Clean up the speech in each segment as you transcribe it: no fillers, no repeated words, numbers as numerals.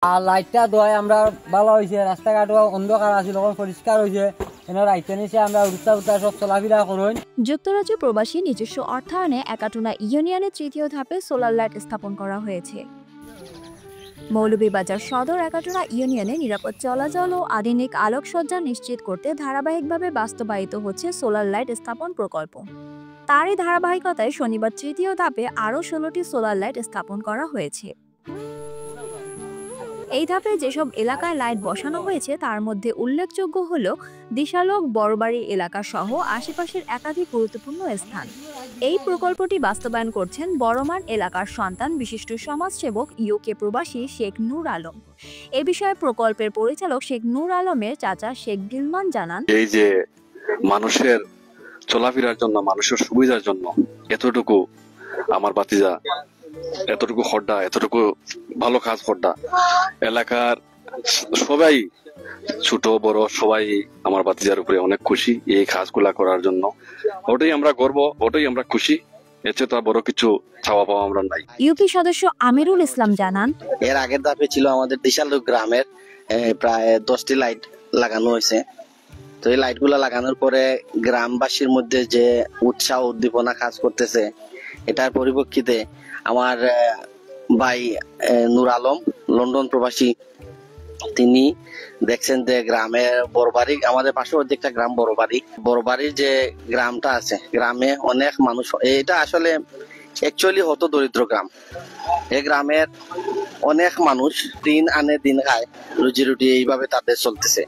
আর লাইটটা দোয়ায় আমরা ভালো হয়েছে, রাস্তাঘাট অন্ধকার আছে, তখন পরিষ্কার হয়েছে। রাইতে নিচে আমরা উড়তা উড়তা সব চলাফেরা করুন। যুক্তরাজ্য প্রবাসী নিজস্ব অর্থায়নে একাটুনা ইউনিয়নের তৃতীয় ধাপে সোলার লাইট স্থাপন করা হয়েছে। মৌলভীবাজার সদর একাটুনা ইউনিয়নে নিরাপদ চলাচল ও আধুনিক আলোকসজ্জা নিশ্চিত করতে ধারাবাহিকভাবে বাস্তবায়িত হচ্ছে সোলার লাইট স্থাপন প্রকল্প। তারই ধারাবাহিকতায় শনিবার তৃতীয় ধাপে আরও 16টি সোলার লাইট স্থাপন করা হয়েছে। এই ধাপে যেসব এলাকায় লাইট বসানো হয়েছে তার মধ্যে উল্লেখযোগ্য হল দিশালোক বড়বাড়ি এলাকা সহ আশেপাশের একাধিক গুরুত্বপূর্ণ স্থান। এই প্রকল্পটি বাস্তবায়ন করছেন বড়মান এলাকার সন্তান বিশিষ্ট সমাজসেবক ইউকে প্রবাসী শেখ নূর আলম। এ বিষয়ে প্রকল্পের পরিচালক শেখ নূর আলমের চাচা শেখ গিলমান জানান, এই যে মানুষের চলাফেরার জন্য, মানুষের সুবিধার জন্য এতটুকু আমার বাতিজা এতটুকু খড্ডা, এতটুকু ভালো কাজ খড্ডা, এলাকার সবাই ছোট বড় সবাই আমার বাতিজার উপরে অনেক খুশি এই কাজগুলা করার জন্য। ওটাই আমরা গর্ব, ওটাই আমরা খুশি। এতে তো বড় কিছু চাওয়া পাওয়া আমরা নাই। ইউপি সদস্য আমিরুল ইসলাম জানান, এর আগের ধাপে ছিল আমাদের দিশালোক গ্রামের প্রায় 10টি লাইট লাগানো হয়েছে। তো এই লাইটগুলা লাগানোর পরে গ্রামবাসীর মধ্যে যে উৎসাহ উদ্দীপনা কাজ করতেছে, এটার পরিপ্রেক্ষিতে আমার ভাই নূর আলম লন্ডন প্রবাসী, তিনি দেখছেন যে গ্রামের বড়বাড়ি, আমাদের পার্শ্ববর্তী একটা গ্রাম বড়বাড়ির যে গ্রামটা আছে, গ্রামে অনেক মানুষ, এটা আসলে অ্যাকচুয়ালি হত দরিদ্র গ্রাম। এই গ্রামের অনেক মানুষ দিন আনে দিন খায়, রুজি রুটি এইভাবে তাদের চলতেছে।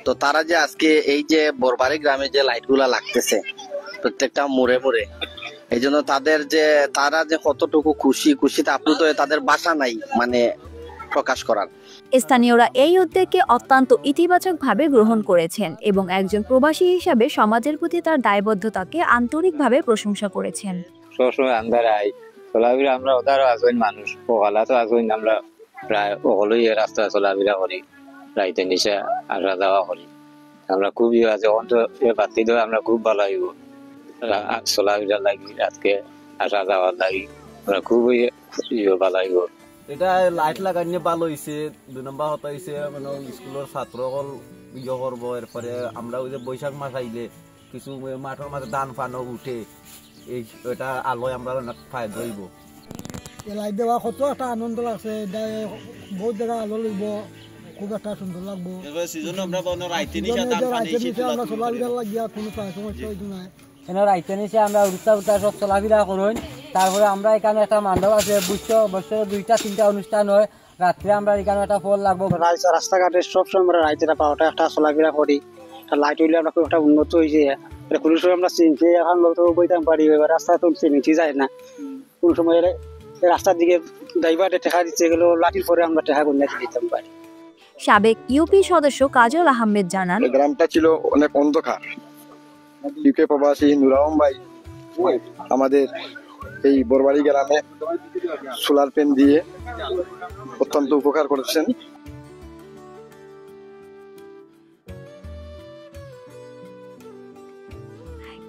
তো তারা যে আজকে এই যে বড়বাড়ি গ্রামে যে লাইট গুলা লাগতেছে প্রত্যেকটা মোড়ে মোড়ে, এই জন্য তারা যে কতটুকু খুশিতে আপ্লুত হয়ে তাদের ভাষা নাই মানে প্রকাশ করার। স্থানীয়রা এই উদ্যোগকে অত্যন্ত ইতিবাচকভাবে গ্রহণ করেছেন এবং একজন প্রবাসী হিসাবে সমাজের প্রতি তার দায়বদ্ধতাকে আন্তরিকভাবে প্রশংসা করেছেন। সবসময় আন্ধারাই চলাফেরা আমরা ওদারও আসবেন মানুষ পকালা তো আসবেন, আমরা প্রায় সকলেই রাস্তা চলাফেরা করি, রাইতে নিচে আসা যাওয়া করি। আমরা খুবই যখন তো বাতি দেওয়া আমরা খুব ভালো হইব চলাফেরা লাগি, আজকে আসা যাওয়ার লাগি আমরা খুবই ভালো হইব। এটা লাইট লাগাইলে ভালো হয়েছে। 2 নম্বর কথা হয়েছে মানে স্কুলের ছাত্র সকল ইয়ে করবো। এরপরে আমরা ওই যে বৈশাখ মাস আইলে কিছু মাঠের মাঝে ধান ফানো উঠে, এটা আলোয় আমরা অনেক ফায়দা হইব। লাইট দেওয়া কত একটা আনন্দ লাগছে, বহুত জায়গা আলো লাগবো, খুব একটা সুন্দর লাগবো। আমরা চলাফেরা লাগিয়া কোনো সমস্যা হইতো না। রাইতে নিচে আমরা উড়তা উড়তা সব চলাফেরা করুন। তারপরে আমরা এখানে একটা মণ্ডপ আছে, বছরে 2-3টা অনুষ্ঠান হয়। রাত্রে আমরা এখানে একটা ফল লাগবো। রাস্তাঘাটে সবসময় আমরা রাইতেরা পাওয়াটা একটা চলাফেরা করি। লাইট হইলে আমরা খুব একটা উন্নত হয়েছে। কোনো সময় আমরা চিনতে এখন লোক বইতাম পারি, এবার রাস্তা তো চিনতে যায় না। কোন সময় রাস্তার দিকে ড্রাইভারে টেকা দিচ্ছে গেলেও লাঠির পরে আমরা টেকা করে দিতাম পারি। সাবেক ইউপি সদস্য কাজল আহমেদ জানান, গ্রামটা ছিল অনেক অন্ধকার। ইউকে প্রবাসী নূর আলম ভাই আমাদের এই বড়বাড়ি গ্রামে সোলার প্যান দিয়ে অত্যন্ত উপকার করেছেন।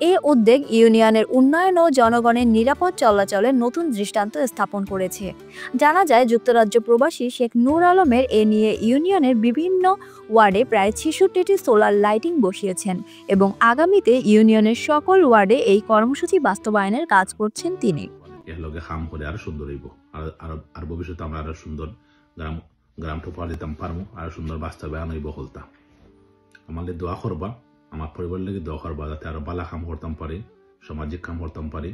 এই উদ্যোগ ইউনিয়নের উন্নয়ন ও জনগণের নিরাপদ চলাচলের নতুন দৃষ্টান্ত স্থাপন করেছে। জানা যায়, যুক্তরাজ্য প্রবাসী শেখ নূর আলমের এ নিয়ে ইউনিয়নের বিভিন্ন ওয়ার্ডে প্রায় 66টি সোলার লাইটিং বসিয়েছেন এবং আগামীতে ইউনিয়নের সকল ওয়ার্ডে এই কর্মসূচি বাস্তবায়নের কাজ করছেন তিনি। এর লগে কাম করে আরো সুন্দর হইব, আর ভবিষ্যতে আমরা আরো সুন্দর গ্রাম টোপা দিতাম পারবো, আরো সুন্দর বাস্তবায়ন হইব হলতা। আমাদের দোয়া করবা, আমার পরিবার লাগে দোয়া করবা, যাতে আরো বালা কাম করতাম পারি, সামাজিক কাম করতাম পারি।